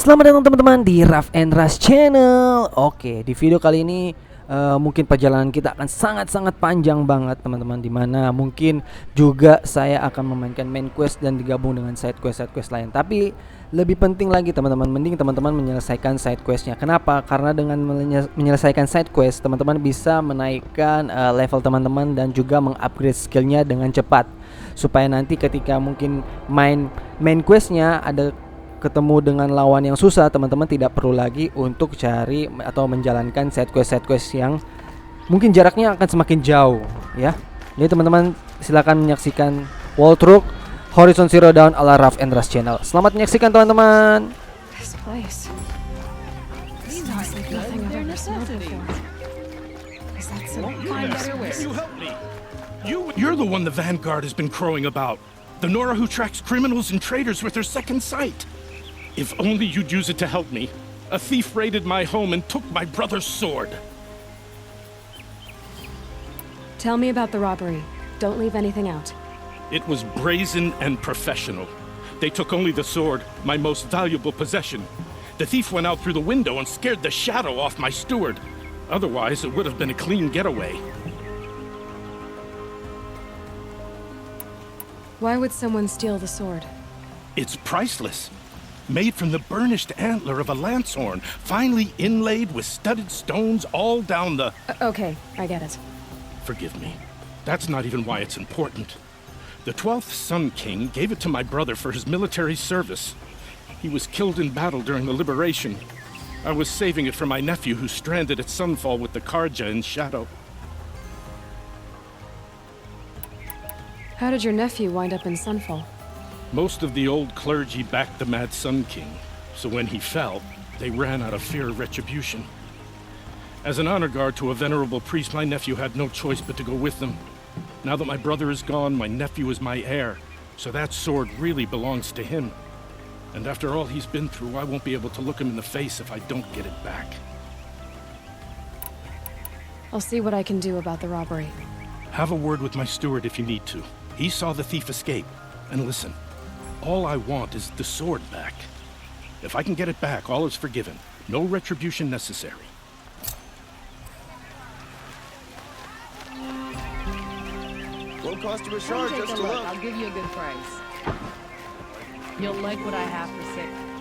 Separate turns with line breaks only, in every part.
Selamat datang teman-teman di Rough and Rush Channel. Oke, di video kali ini mungkin perjalanan kita akan sangat-sangat panjang banget teman-teman, dimana mungkin juga saya akan memainkan main quest dan digabung dengan side quest lain. Tapi lebih penting lagi teman-teman, mending teman-teman menyelesaikan side questnya. Kenapa? Karena dengan menyelesaikan side quest, teman-teman bisa menaikkan level teman-teman dan juga mengupgrade skillnya dengan cepat, supaya nanti ketika mungkin main questnya ada ketemu dengan lawan yang susah, teman-teman tidak perlu lagi untuk cari atau menjalankan side quest yang mungkin jaraknya akan semakin jauh ya. Jadi teman-teman silakan menyaksikan walkthrough Horizon Zero Dawn ala Rough and Rush Channel. Selamat menyaksikan teman-teman.
You're the one the Vanguard has been crowing about. The Nora who tracks criminals and traitors with her second sight. If only you'd use it to help me. A thief raided my home and took my brother's sword.
Tell me about the robbery. Don't leave anything out.
It was brazen and professional. They took only the sword, my most valuable possession. The thief went out through the window and scared the shadow off my steward. Otherwise, it would have been a clean getaway.
Why would someone steal the sword?
It's priceless. Made from the burnished antler of a lancehorn, finely inlaid with studded stones all down the...
Okay, I get it.
Forgive me. That's not even why it's important. The 12th Sun King gave it to my brother for his military service. He was killed in battle during the liberation. I was saving it for my nephew who's stranded at Sunfall with the Karja in shadow.
How did your nephew wind up in Sunfall?
Most of the old clergy backed the Mad Sun King, so when he fell, they ran out of fear of retribution. As an honor guard to a venerable priest, my nephew had no choice but to go with them. Now that my brother is gone, my nephew is my heir, so that sword really belongs to him. And after all he's been through, I won't be able to look him in the face if I don't get it back.
I'll see what I can do about the robbery.
Have a word with my steward if you need to. He saw the thief escape. And listen, all I want is the sword back. If I can get it back, all is forgiven. No retribution necessary.
Won't cost you a shard just to look.
I'll give you a good price. You'll like what I have for sale.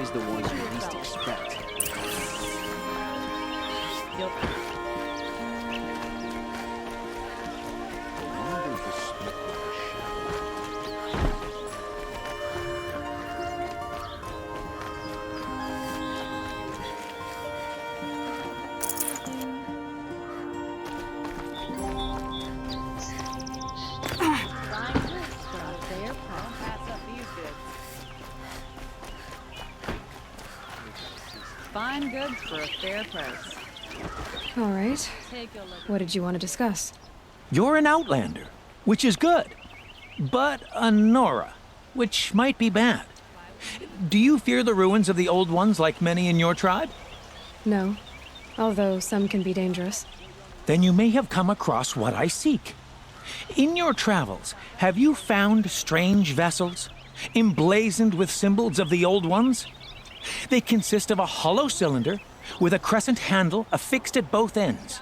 The ones you least expect.
Yep. Fine goods for a fair price.
All right.
Take a look.
What did you want to discuss?
You're an outlander, which is good. But a Nora, which might be bad. Do you fear the ruins of the old ones like many in your tribe?
No, although some can be dangerous.
Then you may have come across what I seek. In your travels, have you found strange vessels, emblazoned with symbols of the old ones? They consist of a hollow cylinder with a crescent handle affixed at both ends.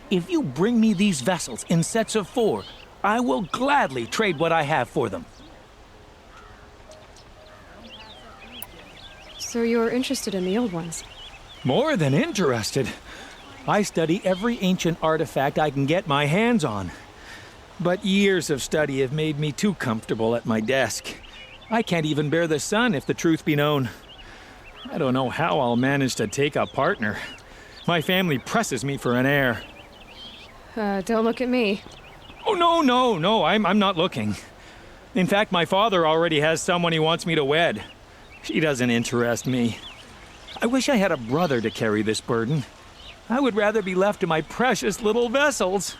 If you bring me these vessels in sets of 4, I will gladly trade what I have for them.
So you're interested in the old ones?
More than interested. I study every ancient artifact I can get my hands on. But years of study have made me too comfortable at my desk. I can't even bear the sun, if the truth be known. I don't know how I'll manage to take a partner. My family presses me for an heir.
Don't look at me.
Oh, no, I'm not looking. In fact, my father already has someone he wants me to wed. She doesn't interest me. I wish I had a brother to carry this burden. I would rather be left to my precious little vessels.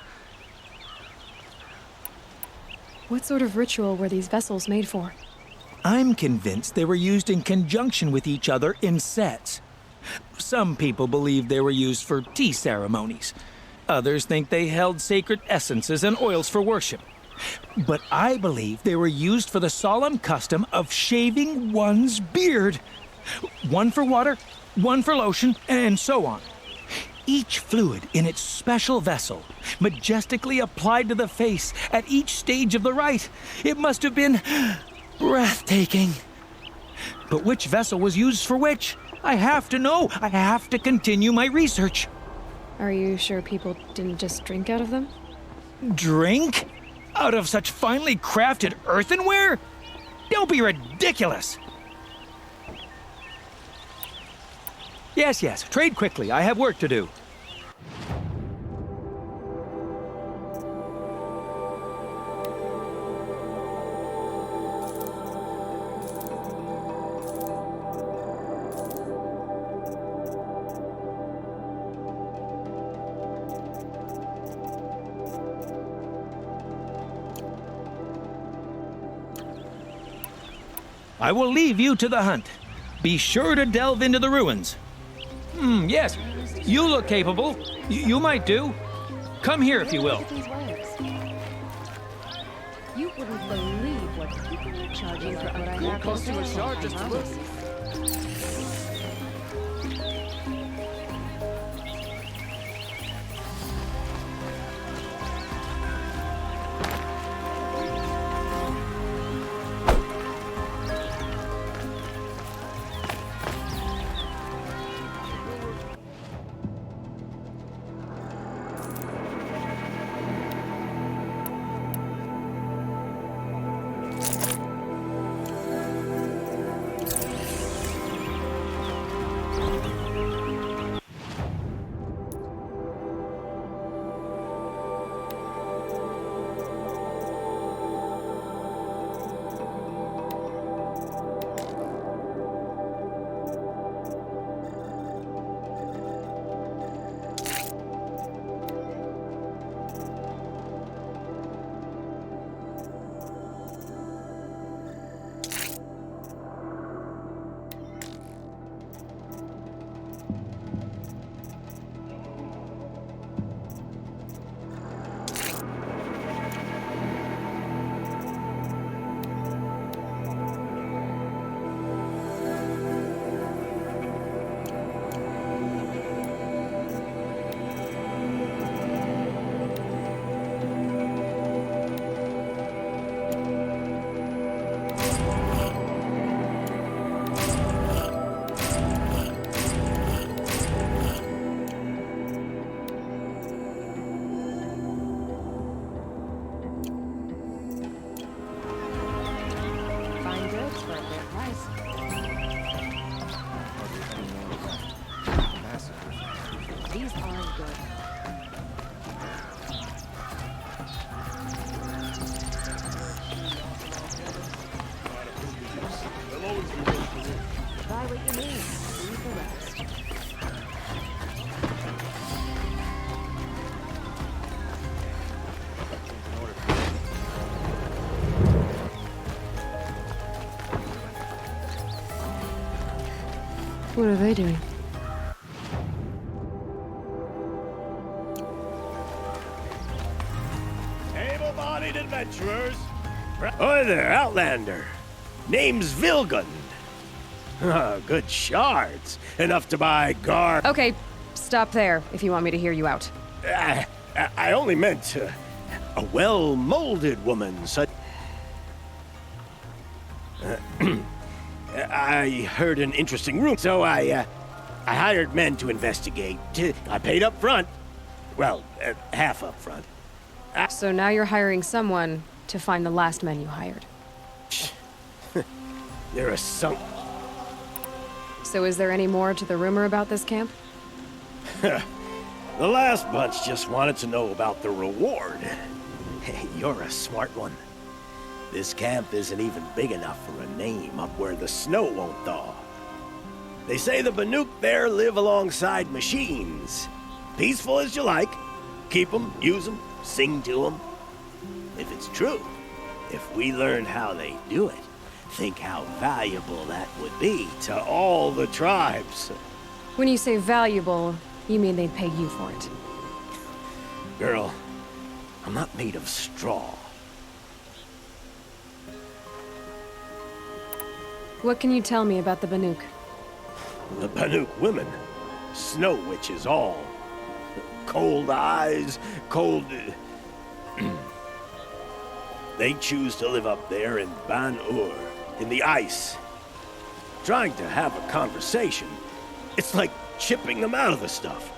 What sort of ritual were these vessels made for?
I'm convinced they were used in conjunction with each other in sets. Some people believe they were used for tea ceremonies. Others think they held sacred essences and oils for worship. But I believe they were used for the solemn custom of shaving one's beard. One for water, one for lotion, and so on. Each fluid in its special vessel, majestically applied to the face at each stage of the rite. It must have been breathtaking. But which vessel was used for which? I have to know. I have to continue my research.
Are you sure people didn't just drink out of them?
Drink? Out of such finely crafted earthenware? Don't be ridiculous. Yes, trade quickly. I have work to do. I will leave you to the hunt. Be sure to delve into the ruins. Yes, you look capable. You might do. Come here if you will.
You wouldn't believe what people are charging for what I have to say.
What are they doing?
Able-bodied adventurers. Hi there, Outlander. Name's Vilgun. Good shards. Enough to buy
Okay, stop there if you want me to hear you out.
I only meant a well-molded woman, such... I heard an interesting rumor, so I hired men to investigate. I paid up front. Well, half up front.
So now you're hiring someone to find the last men you hired.
There are some...
So is there any more to the rumor about this camp?
The last bunch just wanted to know about the reward. Hey, you're a smart one. This camp isn't even big enough for a name up where the snow won't thaw. They say the Banuk there live alongside machines. Peaceful as you like. Keep them, use them, sing to them. If it's true, if we learned how they do it, think how valuable that would be to all the tribes.
When you say valuable, you mean they'd pay you for it.
Girl, I'm not made of straw.
What can you tell me about the Banuk?
The Banuk women, snow witches all. Cold eyes, cold... They choose to live up there in Ban-Ur, in the ice. Trying to have a conversation, it's like chipping them out of the stuff.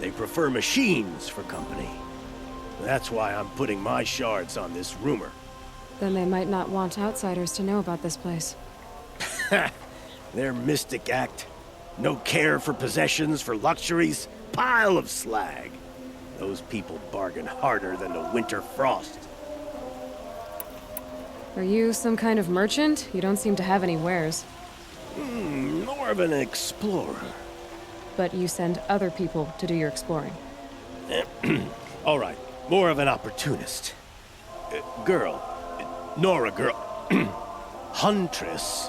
They prefer machines for company. That's why I'm putting my shards on this rumor.
Then they might not want outsiders to know about this place.
Their mystic act. No care for possessions, for luxuries. Pile of slag. Those people bargain harder than the winter frost.
Are you some kind of merchant? You don't seem to have any wares.
More of an explorer.
But you send other people to do your exploring.
All right, more of an opportunist. Girl. Nora girl. Huntress.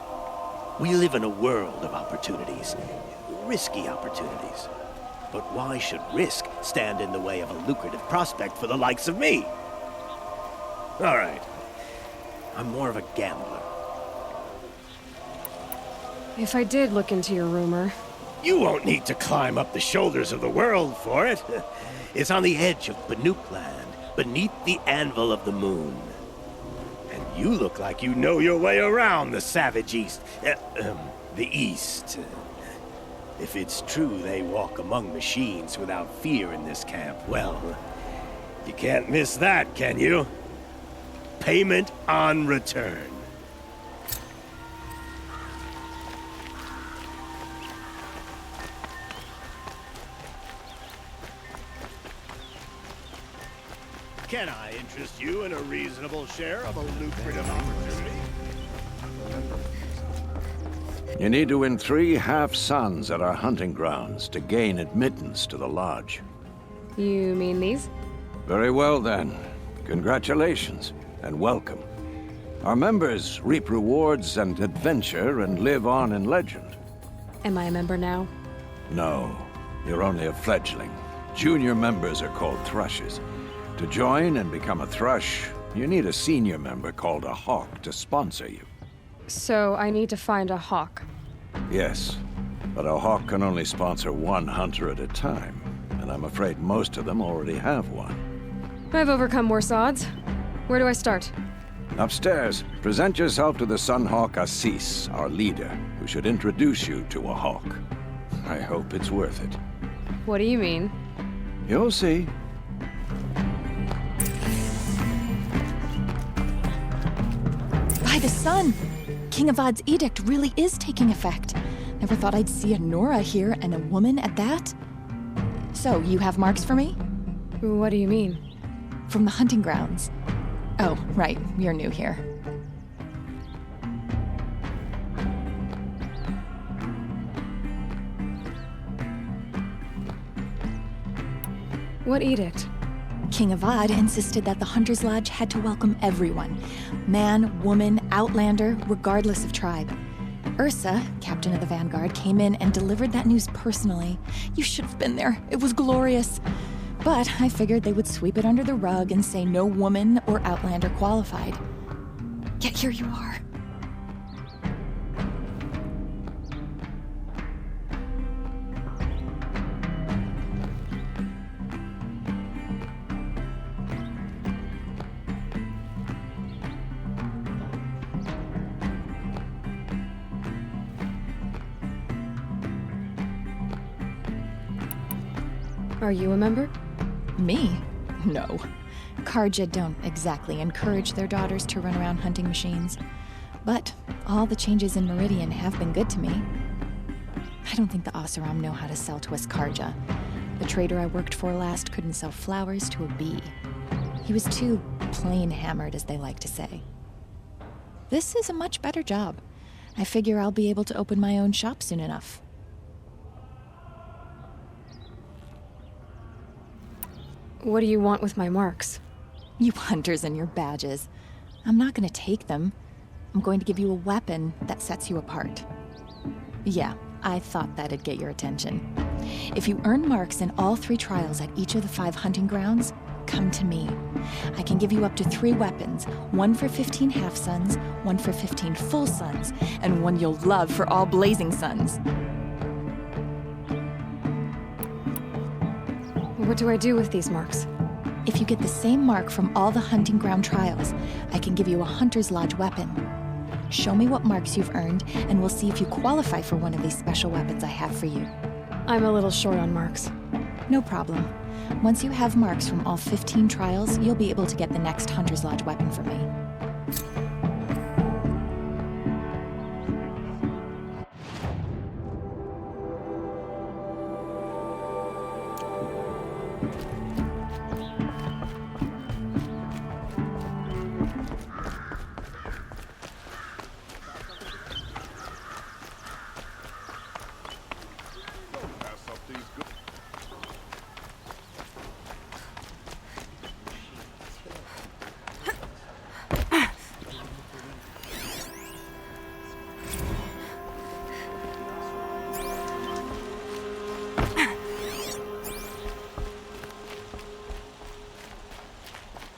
We live in a world of opportunities. Risky opportunities. But why should risk stand in the way of a lucrative prospect for the likes of me? All right. I'm more of a gambler.
If I did look into your rumor...
You won't need to climb up the shoulders of the world for it. It's on the edge of Banuk land, beneath the anvil of the moon. And you look like you know your way around the savage east. The east. If it's true they walk among machines without fear in this camp, well, you can't miss that, can you? Payment on return. Can I interest you in a reasonable share of a lucrative opportunity?
You need to win 3 half-suns at our hunting grounds to gain admittance to the lodge.
You mean these?
Very well then. Congratulations and welcome. Our members reap rewards and adventure and live on in legend.
Am I a member now?
No, you're only a fledgling. Junior members are called thrushes. To join and become a thrush, you need a senior member called a hawk to sponsor you.
So I need to find a hawk.
Yes, but a hawk can only sponsor 1 hunter at a time, and I'm afraid most of them already have one.
I've overcome worse odds. Where do I start?
Upstairs, present yourself to the Sunhawk Assis, our leader, who should introduce you to a hawk. I hope it's worth it.
What do you mean?
You'll see.
By the sun! King Avad's edict really is taking effect. Never thought I'd see a Nora here, and a woman at that. So, you have marks for me?
What do you mean?
From the hunting grounds. Oh, right, you're new here.
What edict?
King Avad insisted that the Hunter's Lodge had to welcome everyone. Man, woman, outlander, regardless of tribe. Ursa, captain of the Vanguard, came in and delivered that news personally. You should have been there. It was glorious. But I figured they would sweep it under the rug and say no woman or outlander qualified. Yet here you are.
Are you a member?
Me? No. Karja don't exactly encourage their daughters to run around hunting machines. But all the changes in Meridian have been good to me. I don't think the Oseram know how to sell to us Karja. The trader I worked for last couldn't sell flowers to a bee. He was too plain hammered, as they like to say. This is a much better job. I figure I'll be able to open my own shop soon enough.
What do you want with my marks?
You hunters and your badges. I'm not going to take them. I'm going to give you a weapon that sets you apart. Yeah, I thought that'd get your attention. If you earn marks in all 3 trials at each of the 5 hunting grounds, come to me. I can give you up to 3 weapons, 1 for 15 half-suns, 1 for 15 full suns, and 1 you'll love for all blazing suns.
What do I do with these marks?
If you get the same mark from all the hunting ground trials, I can give you a Hunter's Lodge weapon. Show me what marks you've earned, and we'll see if you qualify for one of these special weapons I have for you.
I'm a little short on marks.
No problem. Once you have marks from all 15 trials, you'll be able to get the next Hunter's Lodge weapon from me.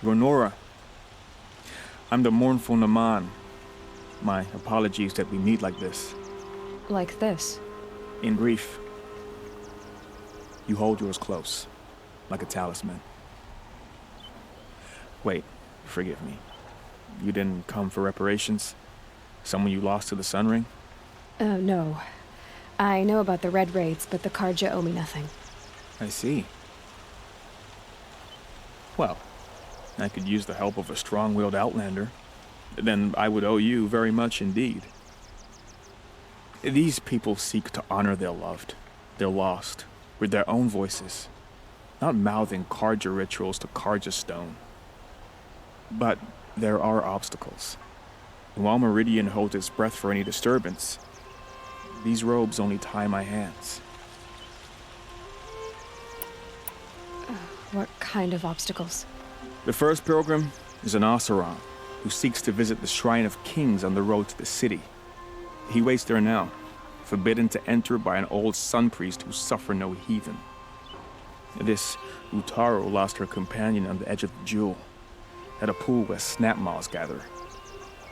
Ronora, I'm the mournful Naman. My apologies that we meet like this.
Like this?
In brief, you hold yours close, like a talisman. Wait, forgive me. You didn't come for reparations? Someone you lost to the Sun Ring?
No. I know about the Red Raids, but the Karja owe me nothing.
I see. Well, I could use the help of a strong-willed outlander. Then I would owe you very much indeed. These people seek to honor their loved, their lost, with their own voices, not mouthing Karja rituals to Karja stone. But there are obstacles. And while Meridian holds its breath for any disturbance, these robes only tie my hands.
What kind of obstacles?
The first pilgrim is an Oseram who seeks to visit the Shrine of Kings on the road to the city. He waits there now, forbidden to enter by an old sun priest who suffer no heathen. This Utaru lost her companion on the edge of the Jewel, at a pool where snap moths gather.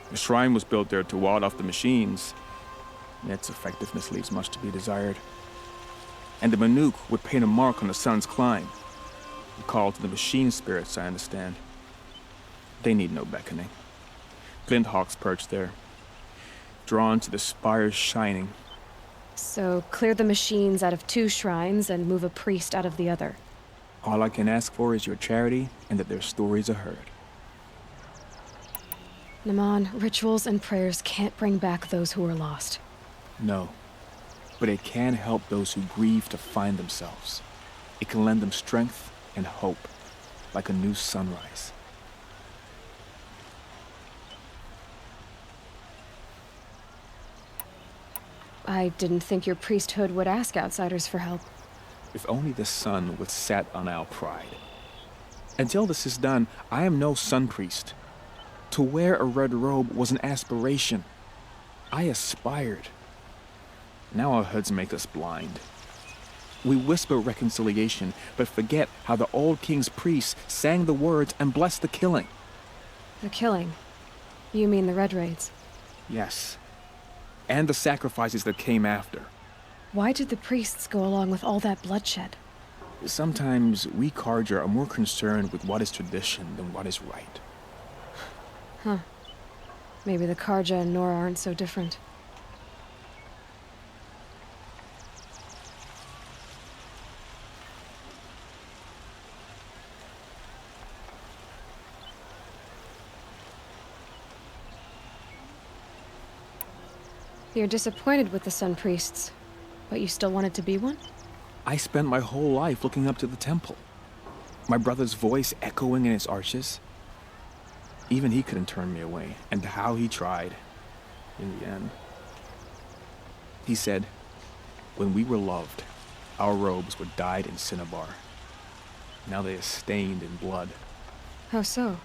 The shrine was built there to ward off the machines, yet its effectiveness leaves much to be desired. And the Manuk would paint a mark on the sun's climb, a call to the machine spirits, I understand. They need no beckoning. Glint hawks perch there, drawn to the spires shining.
So clear the machines out of 2 shrines and move a priest out of the other.
All I can ask for is your charity and that their stories are heard.
Naman, rituals and prayers can't bring back those who are lost.
No, but it can help those who grieve to find themselves. It can lend them strength and hope, like a new sunrise.
I didn't think your priesthood would ask outsiders for help.
If only the sun would set on our pride. Until this is done, I am no sun priest. To wear a red robe was an aspiration. I aspired. Now our hoods make us blind. We whisper reconciliation, but forget how the old king's priests sang the words and blessed the killing.
The killing? You mean the Red Raids?
Yes. And the sacrifices that came after.
Why did the priests go along with all that bloodshed?
Sometimes we Karja are more concerned with what is tradition than what is right.
Huh. Maybe the Karja and Nora aren't so different. You're disappointed with the Sun Priests, but you still wanted to be one?
I spent my whole life looking up to the temple. My brother's voice echoing in its arches. Even he couldn't turn me away, and how he tried, in the end. He said, when we were loved, our robes were dyed in cinnabar. Now they are stained in blood.
How so?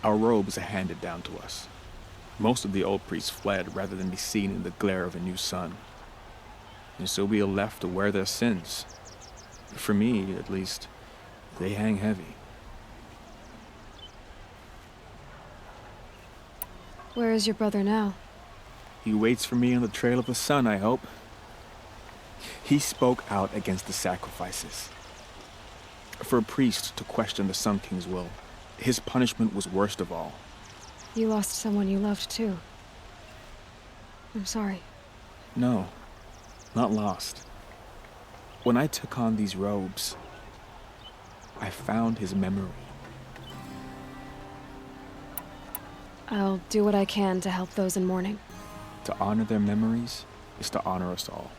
Our robes are handed down to us. Most of the old priests fled rather than be seen in the glare of a new sun. And so we are left to wear their sins. For me, at least, they hang heavy.
Where is your brother now?
He waits for me on the trail of the sun, I hope. He spoke out against the sacrifices. For a priest to question the Sun King's will, his punishment was worst of all.
You lost someone you loved too. I'm sorry.
No, not lost. When I took on these robes, I found his memory.
I'll do what I can to help those in mourning.
To honor their memories is to honor us all.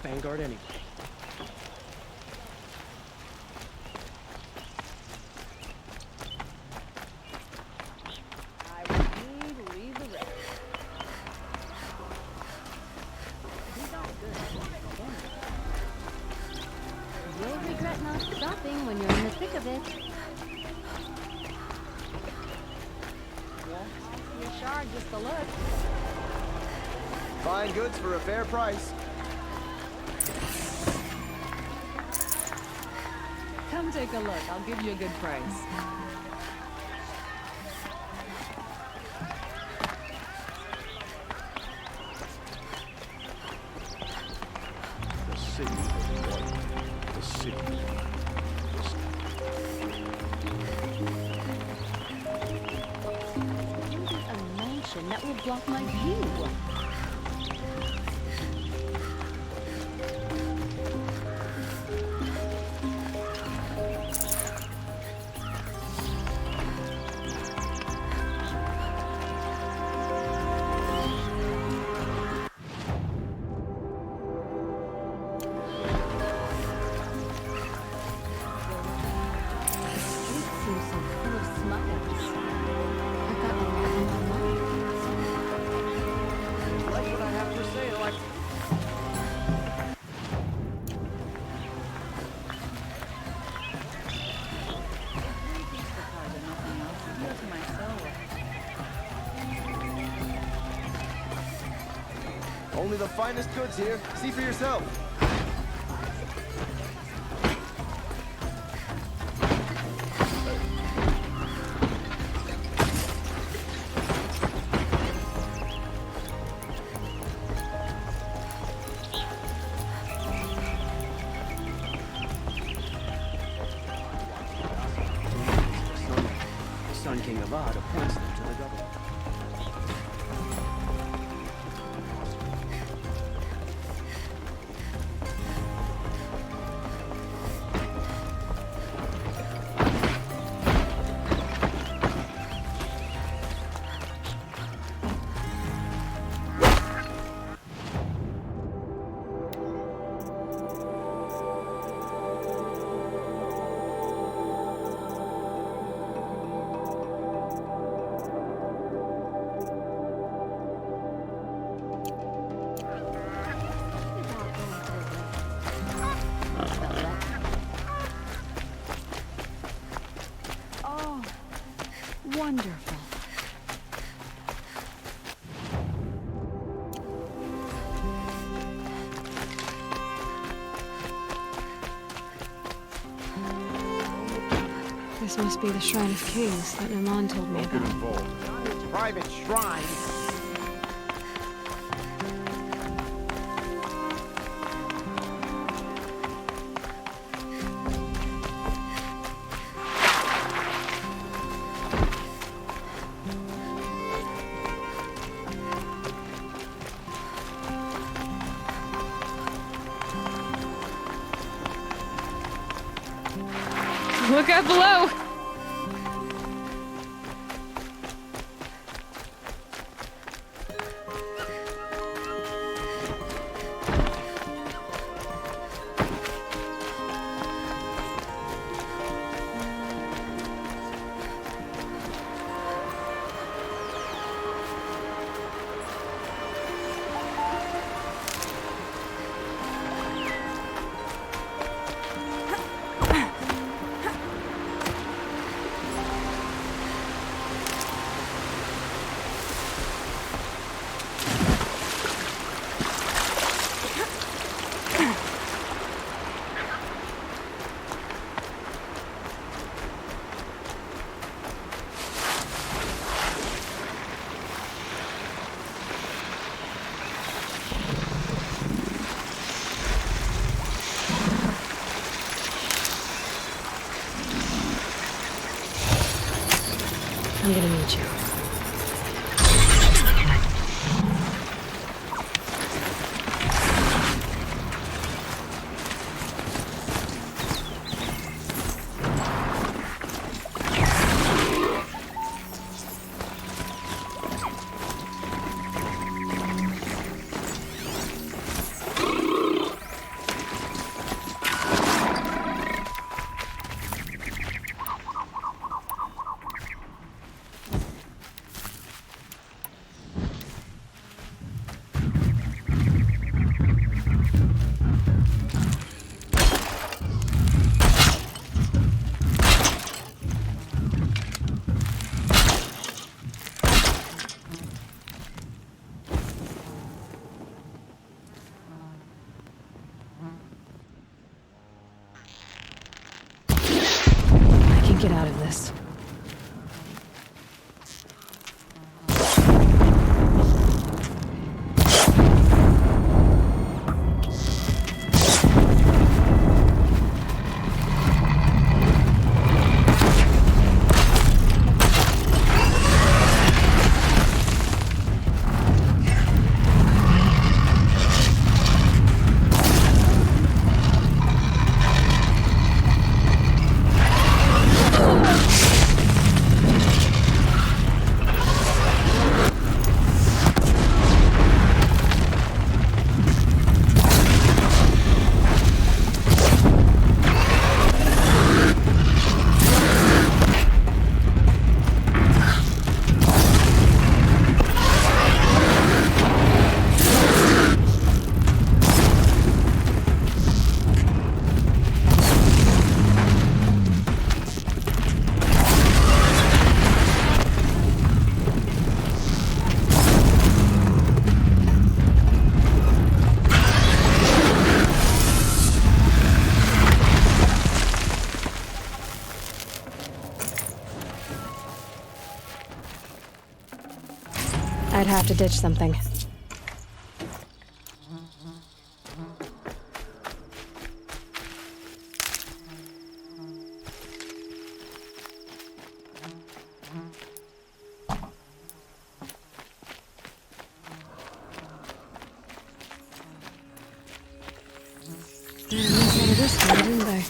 Vanguard anyway.
I would need to leave the rest. He's not good. You'll regret not stopping when you're in the thick of it. Won't cost you a shard just to look.
Fine goods for a fair price.
Come take a look. I'll give you a good price.
The city is white. The city is
Maybe a mansion that will block my view.
Only the finest goods here. See for yourself. The Sun King of Odd appoints them to the government.
must be the Shrine of Kings that Naman told me about.
Private shrine.
Look out below! I'm gonna meet you. Get out of this. I'd have to ditch something. They missed out of this one, didn't they?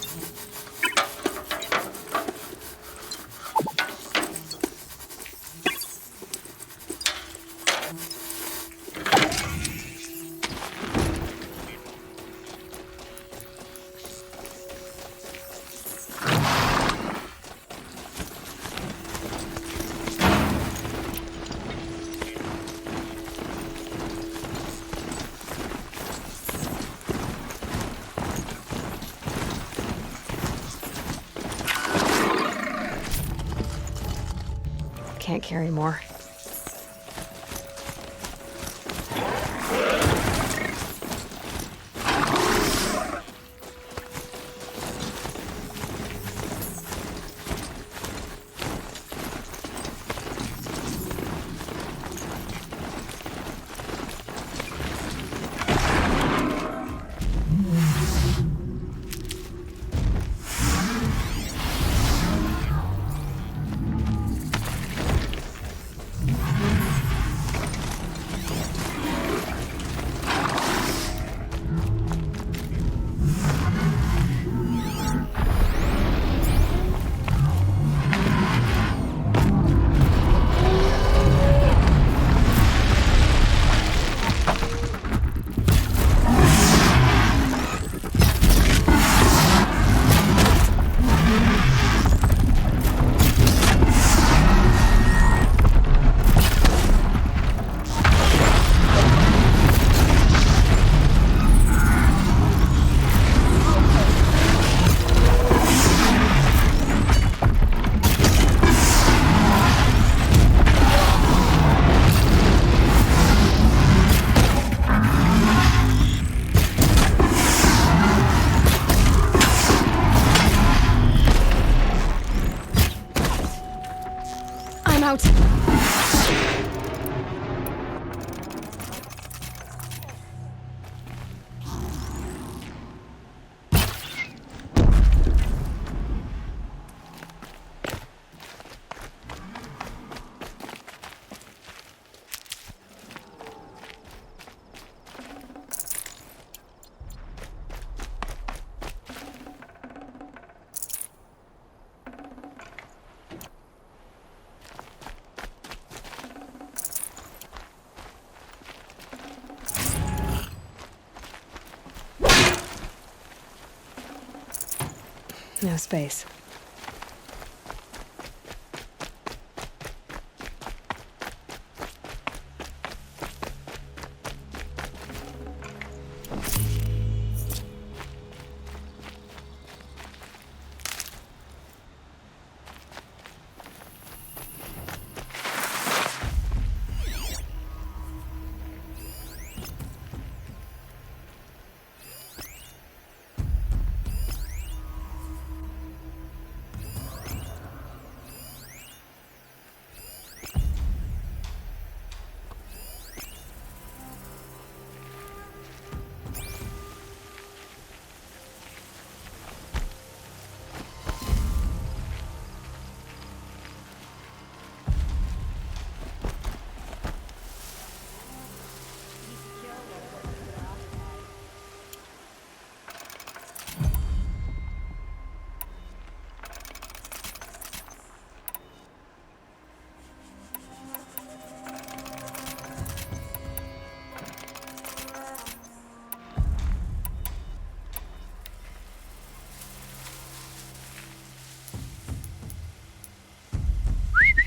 Can't carry more. No space.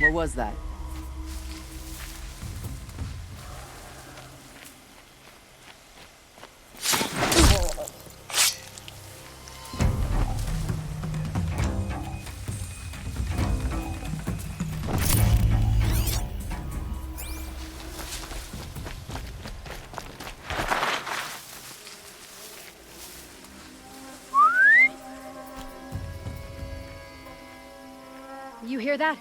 What was that?
You hear that?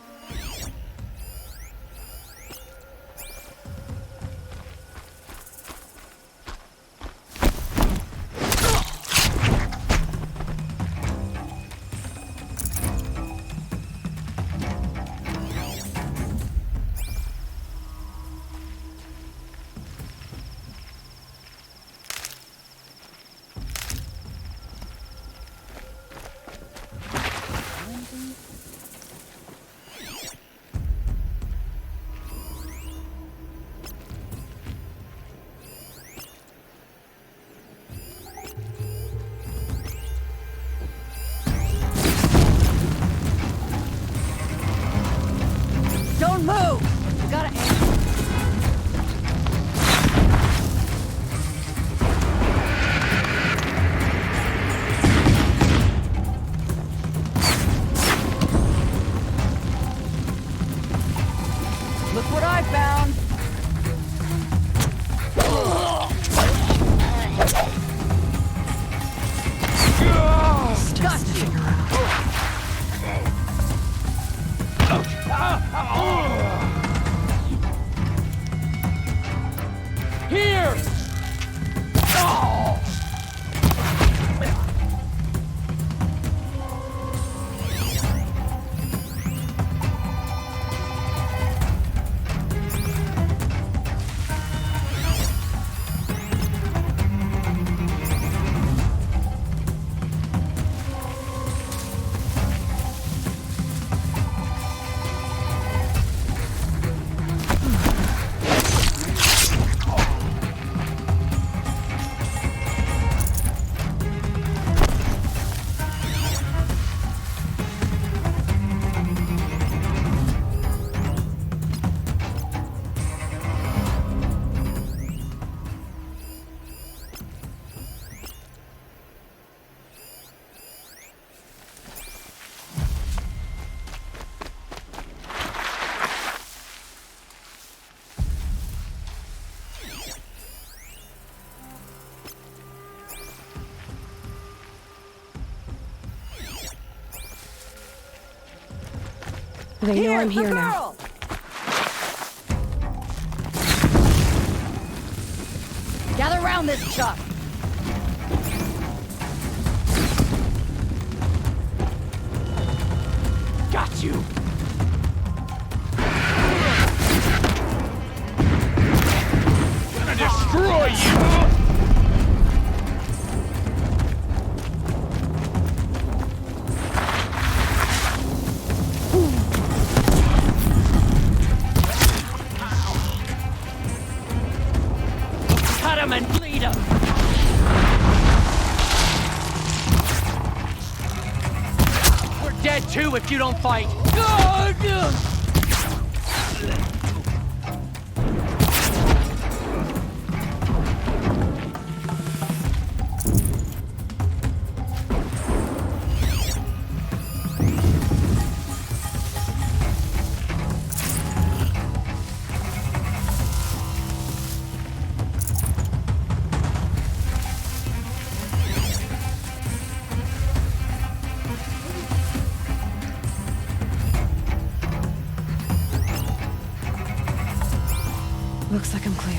Don't move! You gotta aim. Look what I found!
Here!
They know I'm here now.
Gather round this chuck.
Got you!
Gonna destroy you!
Cut him and bleed him! We're dead too if you don't fight!
Looks like I'm clear.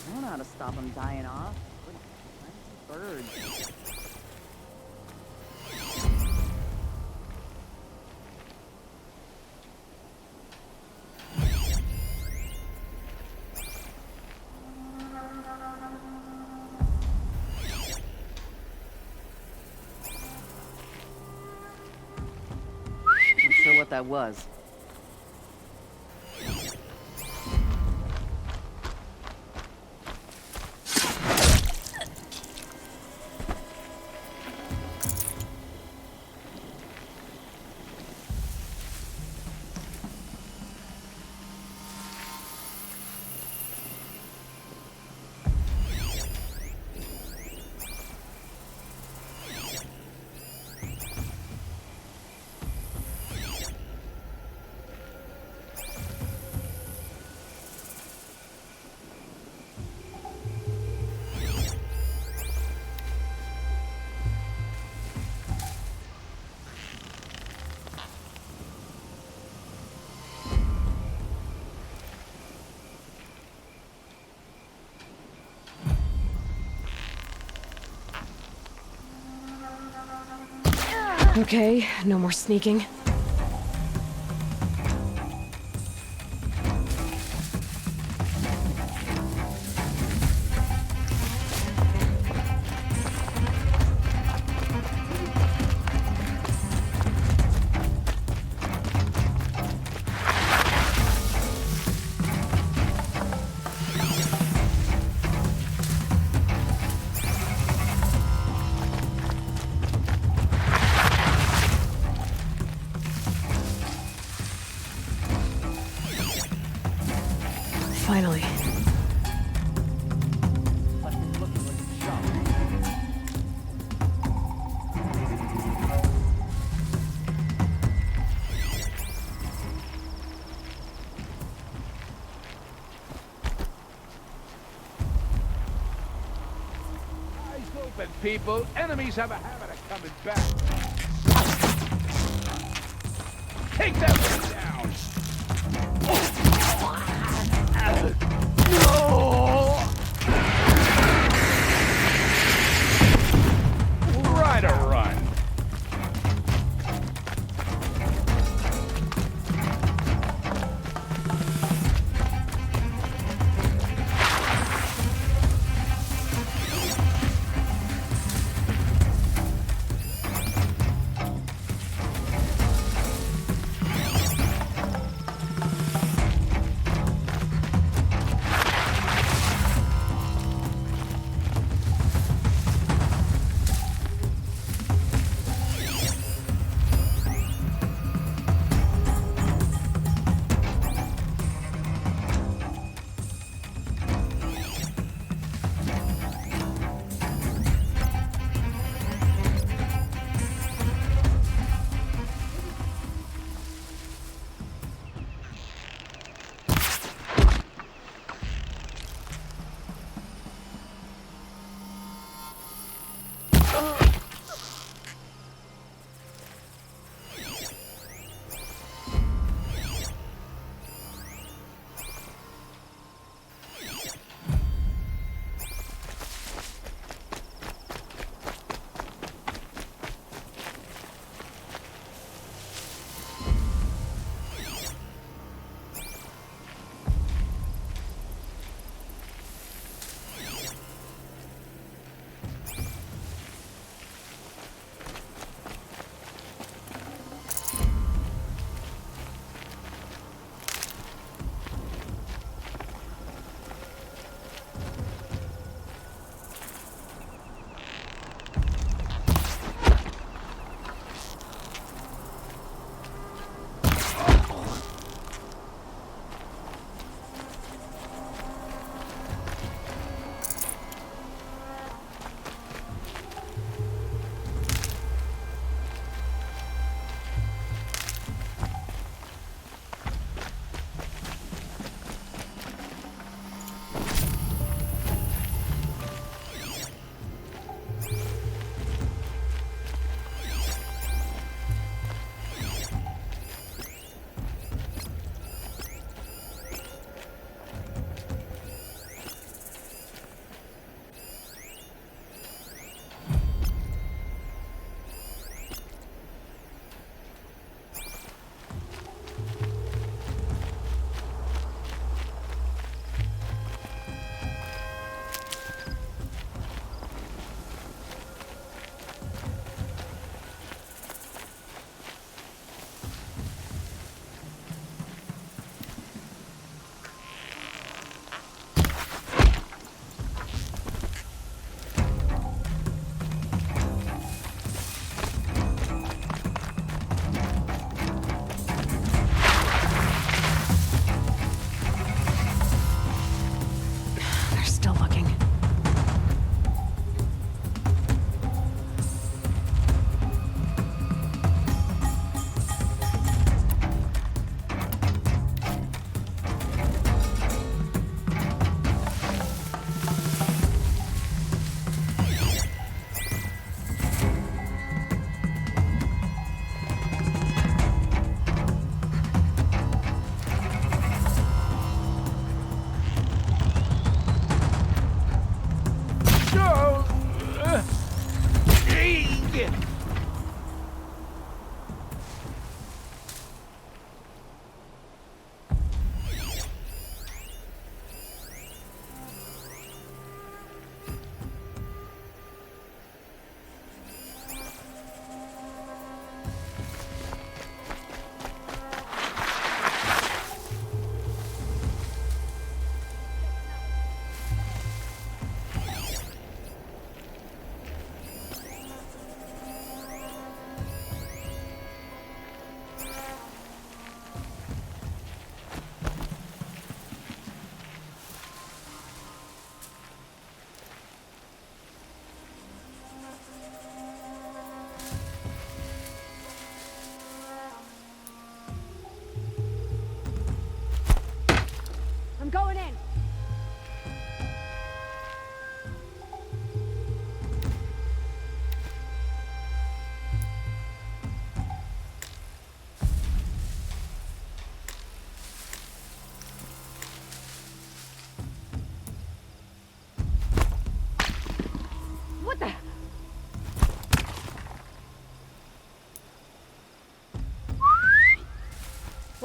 I don't know how to stop them dying off. Birds. Not sure what that was.
Okay, no more sneaking.
Finally.
Open, people. Enemies have a habit of coming back. Take that one down. No! Right a run.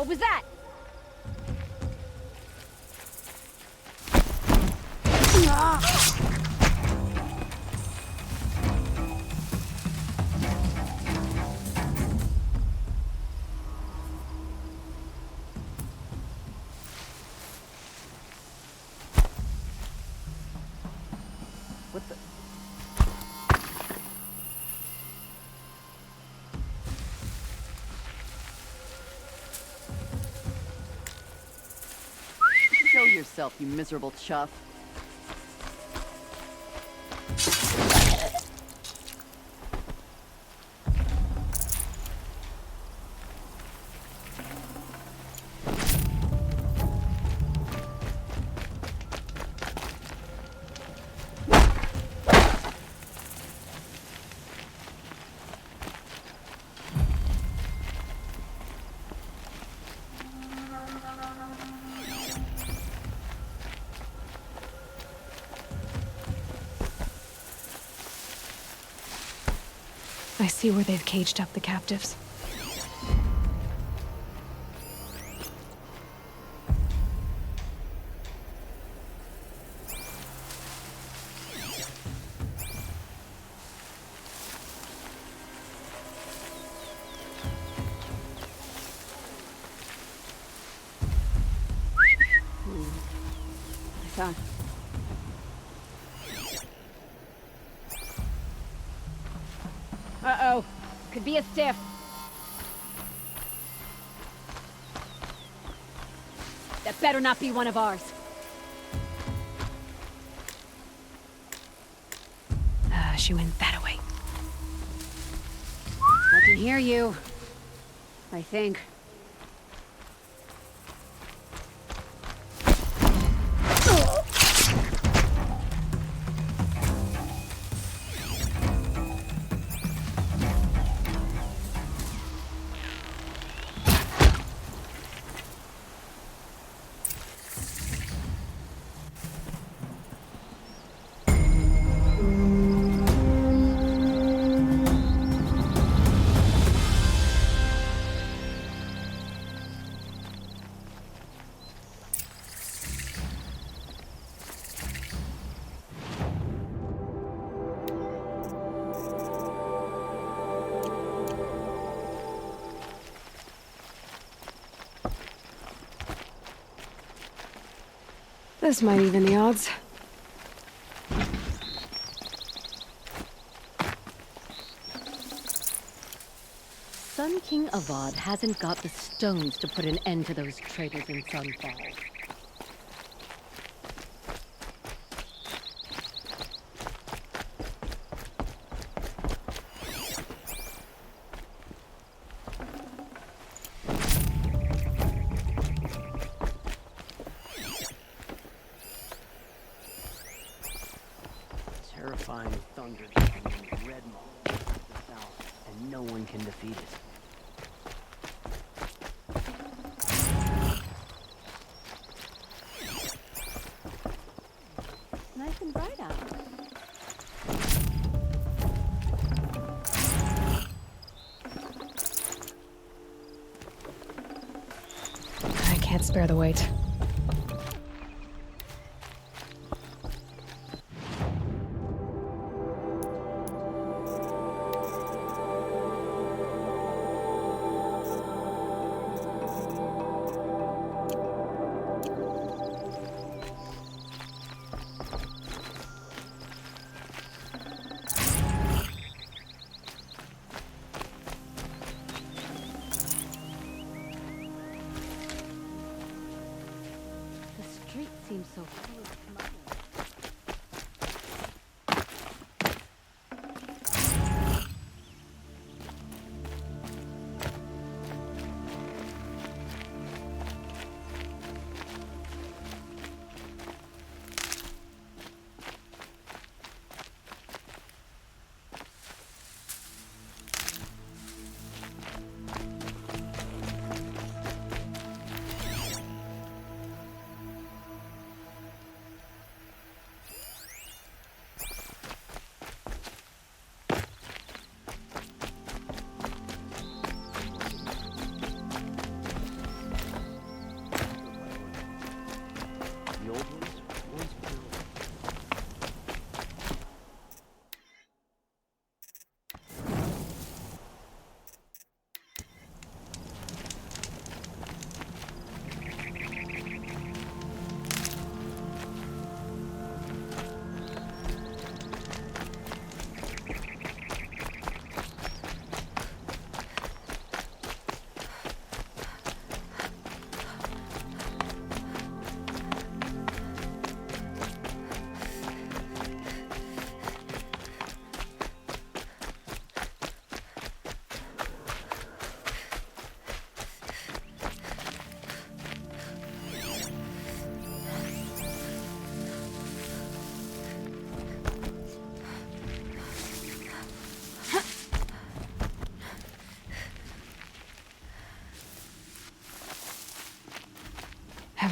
What was that? What the?
Show yourself, you miserable chuff.
I see where they've caged up the captives.
I found. Uh-oh. Could be a stiff. That better not be one of ours.
She went that way.
I can hear you. I think.
This might even the odds.
Sun King Avad hasn't got the stones to put an end to those traitors in Sunfall.
Terrifying thunder and red maw to the south, and no one can defeat it.
Nice and bright out.
I can't spare the weight.
The street seems so full of smugglers.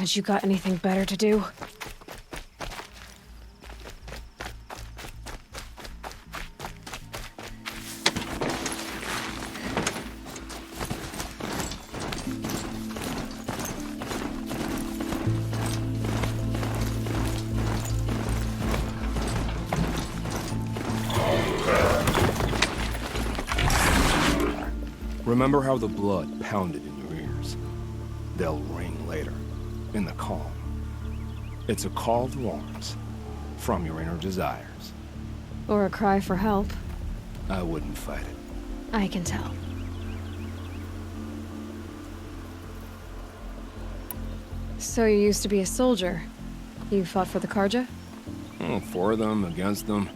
Haven't you got anything better to do?
Remember how the blood pounded in your ears? They'll ring later, in the calm. It's a call to arms, from your inner desires.
Or a cry for help.
I wouldn't fight it.
I can tell. So you used to be a soldier. You fought for the Karja?
For them, against them.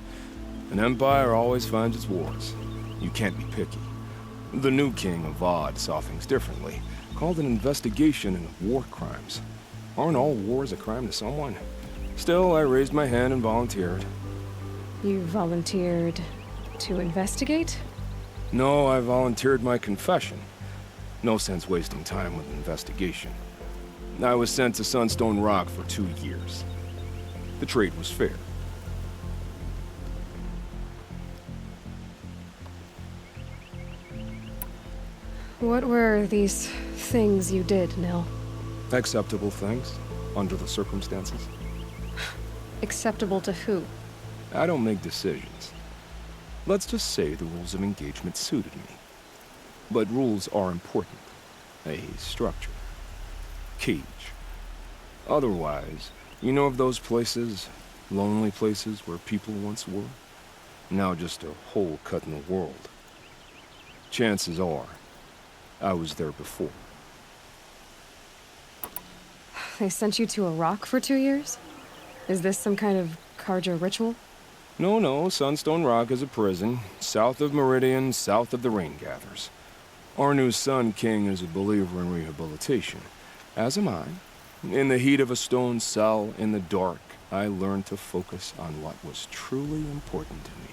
An empire always finds its wars. You can't be picky. The new king of Vod saw things differently, called an investigation into war crimes. Aren't all wars a crime to someone? Still, I raised my hand and volunteered.
You volunteered to investigate?
No, I volunteered my confession. No sense wasting time with an investigation. I was sent to Sunstone Rock for 2 years. The trade was fair.
What were these things you did, Nil?
Acceptable things, under the circumstances.
Acceptable to who?
I don't make decisions. Let's just say the rules of engagement suited me. But rules are important. A structure. Cage. Otherwise, you know of those places, lonely places where people once were? Now just a hole cut in the world. Chances are, I was there before.
They sent you to a rock for 2 years? Is this some kind of Karja ritual?
No, Sunstone Rock is a prison, south of Meridian, south of the Rain Gathers. Our new Sun King is a believer in rehabilitation, as am I. In the heat of a stone cell, in the dark, I learned to focus on what was truly important to me.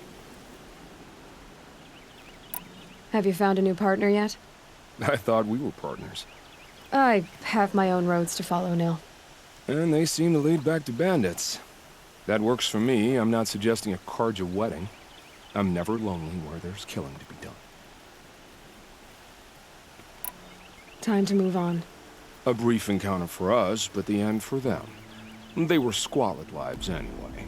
Have you found a new partner yet?
I thought we were partners.
I have my own roads to follow, Nil.
And they seem to lead back to bandits. That works for me. I'm not suggesting a Karja wedding. I'm never lonely where there's killing to be done.
Time to move on.
A brief encounter for us, but the end for them. They were squalid lives anyway.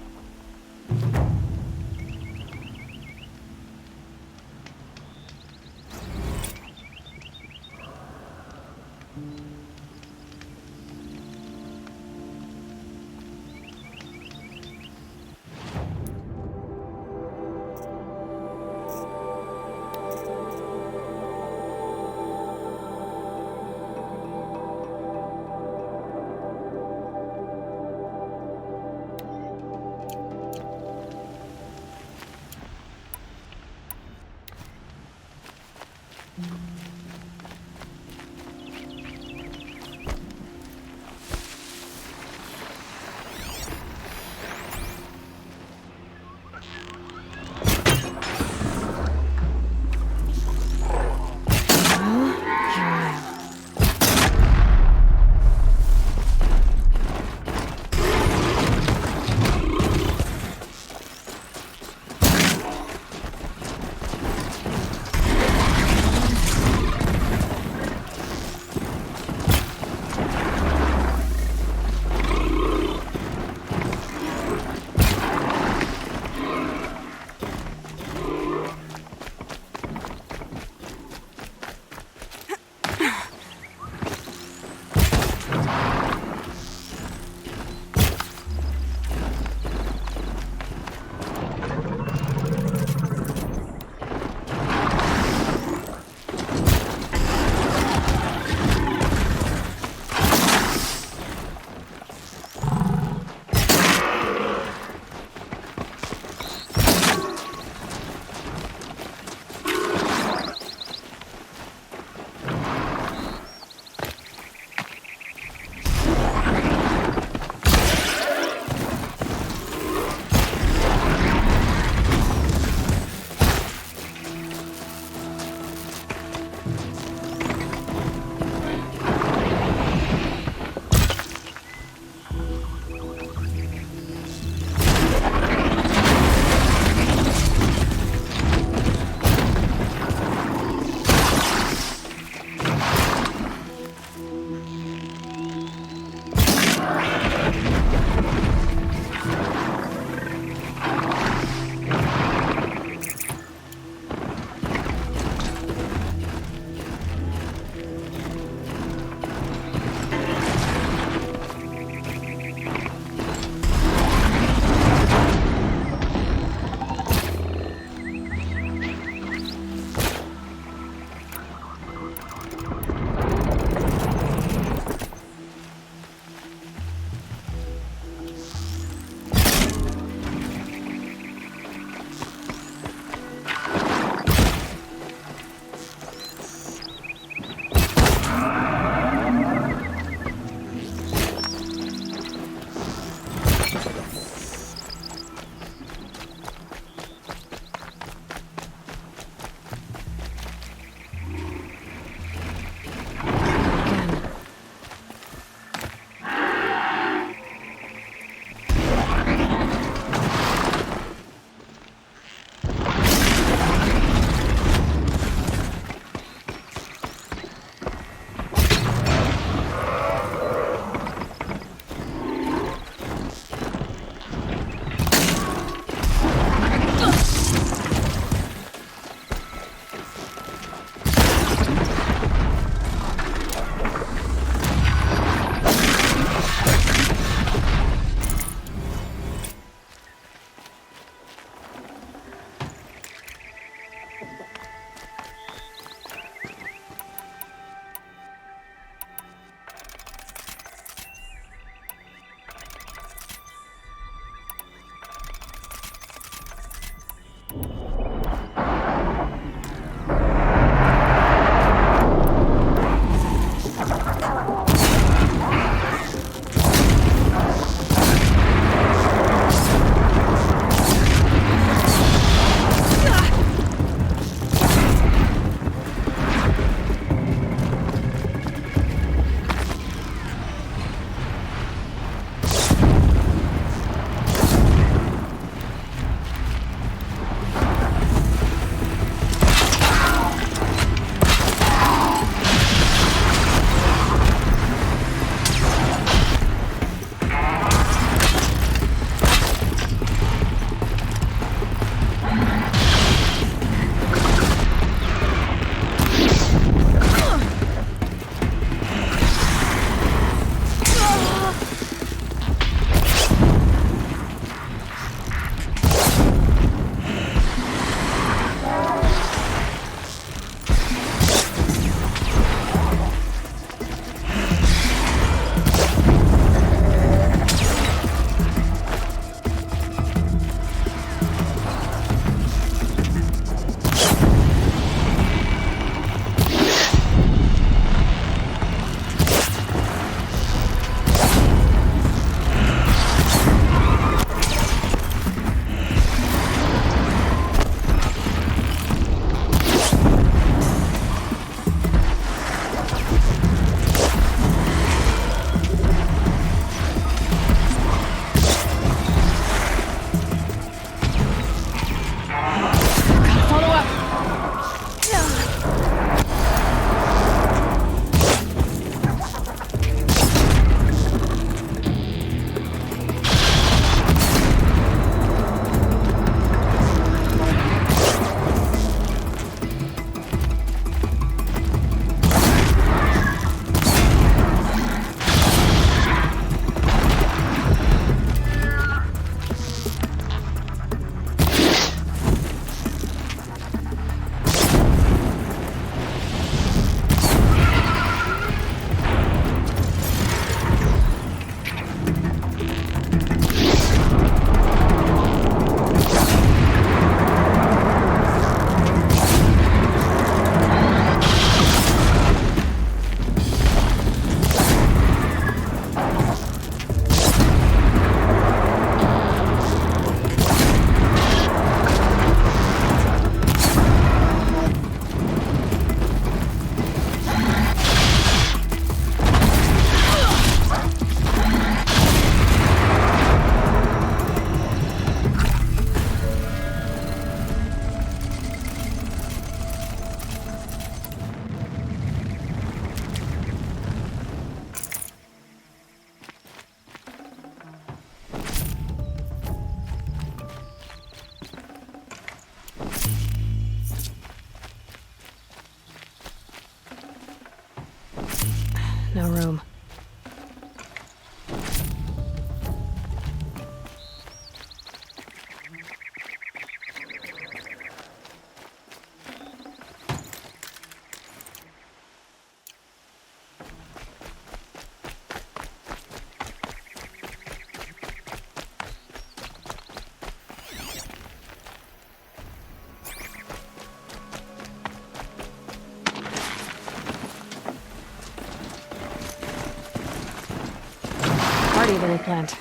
party that we planned.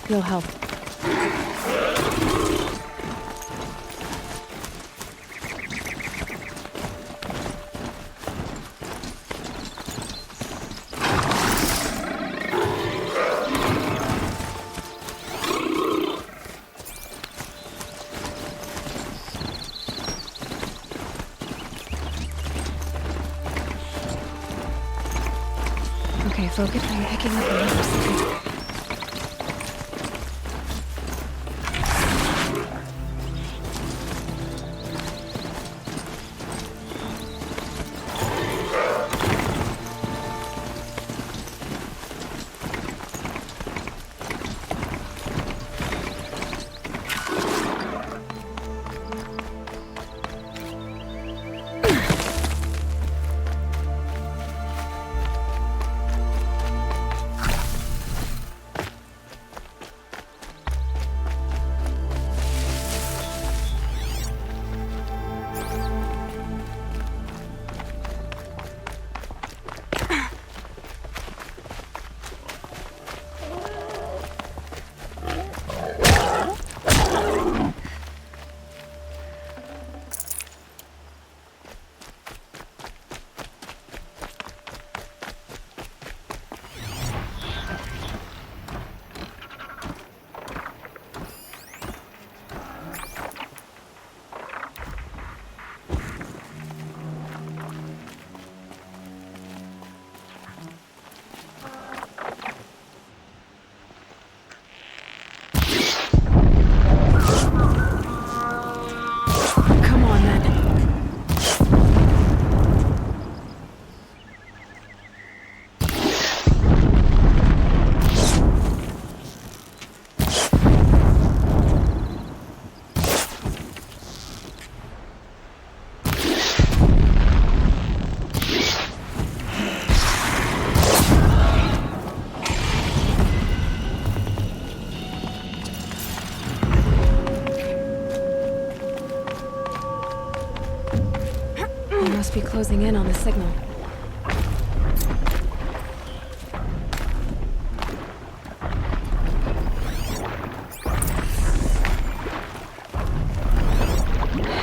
You'll help. Okay, focus on picking up another second. Must be closing in on the signal.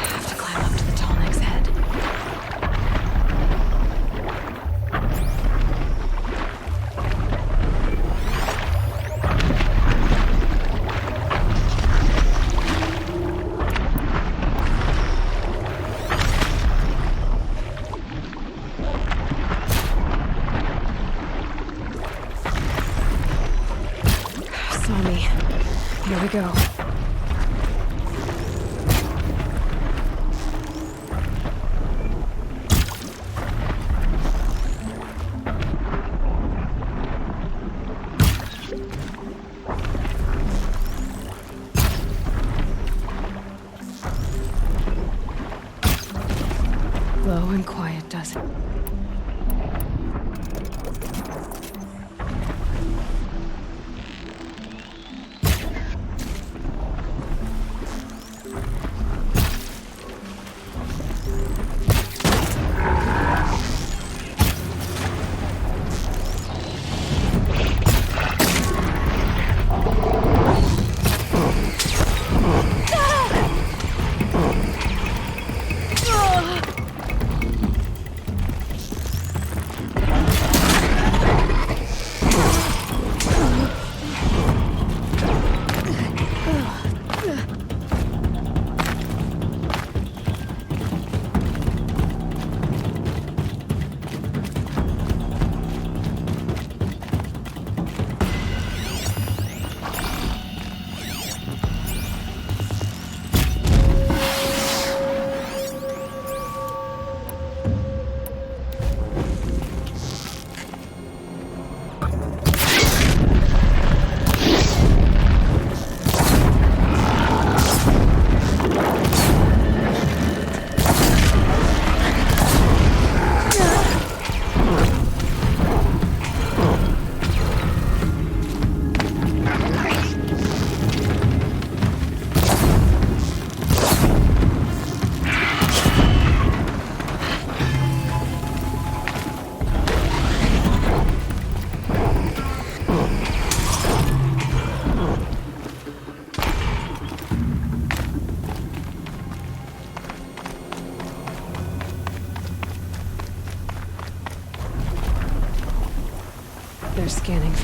Have to climb up to the Tallneck's head. Saw me. Here we go. Low and quiet does it.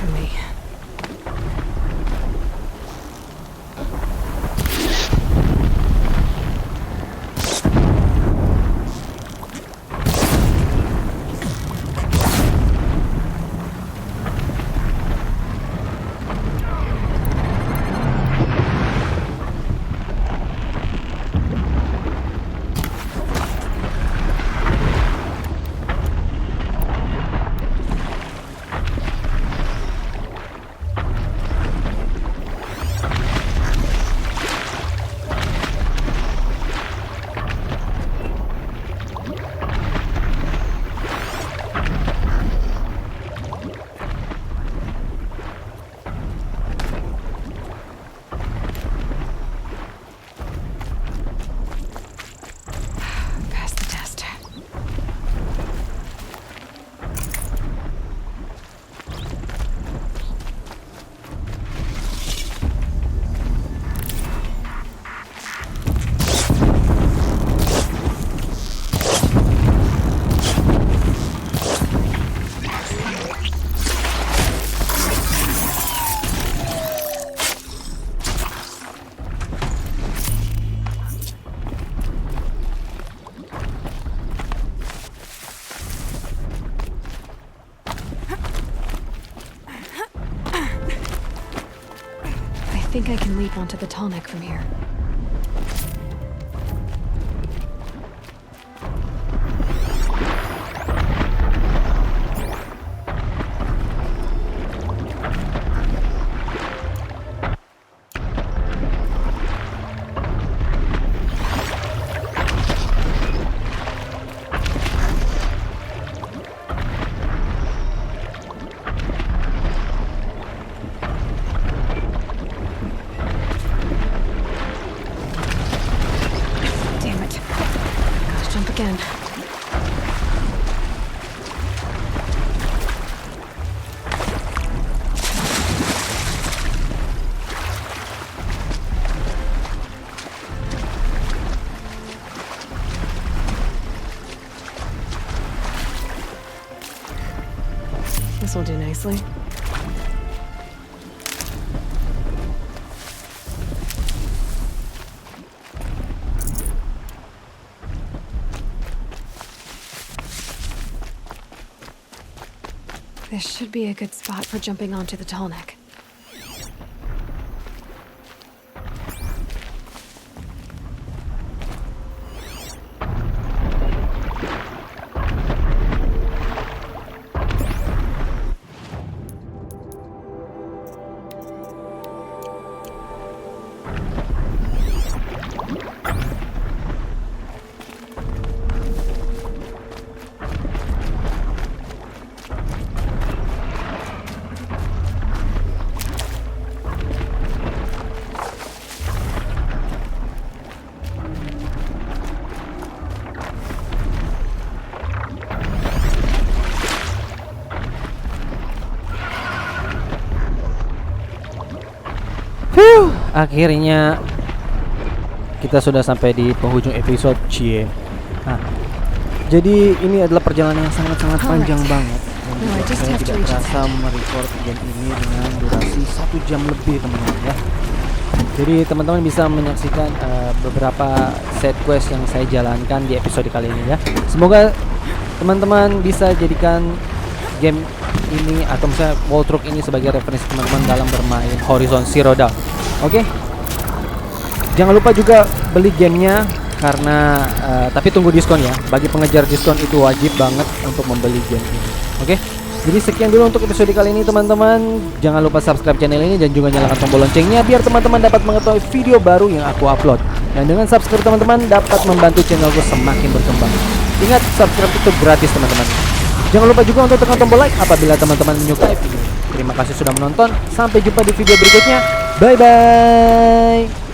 from me. I think I can leap onto the Tallneck from here. Again. This will do nicely. This should be a good spot for jumping onto the Tallneck.
Akhirnya kita sudah sampai di penghujung episode cie. Nah, jadi ini adalah perjalanan yang sangat-sangat panjang banget. Dan saya tidak terasa merecord game ini dengan durasi 1 jam lebih, teman-teman ya. Jadi teman-teman bisa menyaksikan beberapa set quest yang saya jalankan di episode kali ini ya. Semoga teman-teman bisa jadikan game ini atau misalnya walkthrough ini sebagai referensi teman-teman dalam bermain Horizon Zero Dawn. Oke. Jangan lupa juga beli gamenya karena tapi tunggu diskon ya. Bagi pengejar diskon itu wajib banget untuk membeli game ini. Oke. Jadi sekian dulu untuk episode kali ini teman-teman. Jangan lupa subscribe channel ini dan juga nyalakan tombol loncengnya biar teman-teman dapat mengetahui video baru yang aku upload. Dan dengan subscribe teman-teman dapat membantu channelku semakin berkembang. Ingat, subscribe itu gratis teman-teman. Jangan lupa juga untuk tekan tombol like apabila teman-teman menyukai video. Terima kasih sudah menonton. Sampai jumpa di video berikutnya. Bye bye.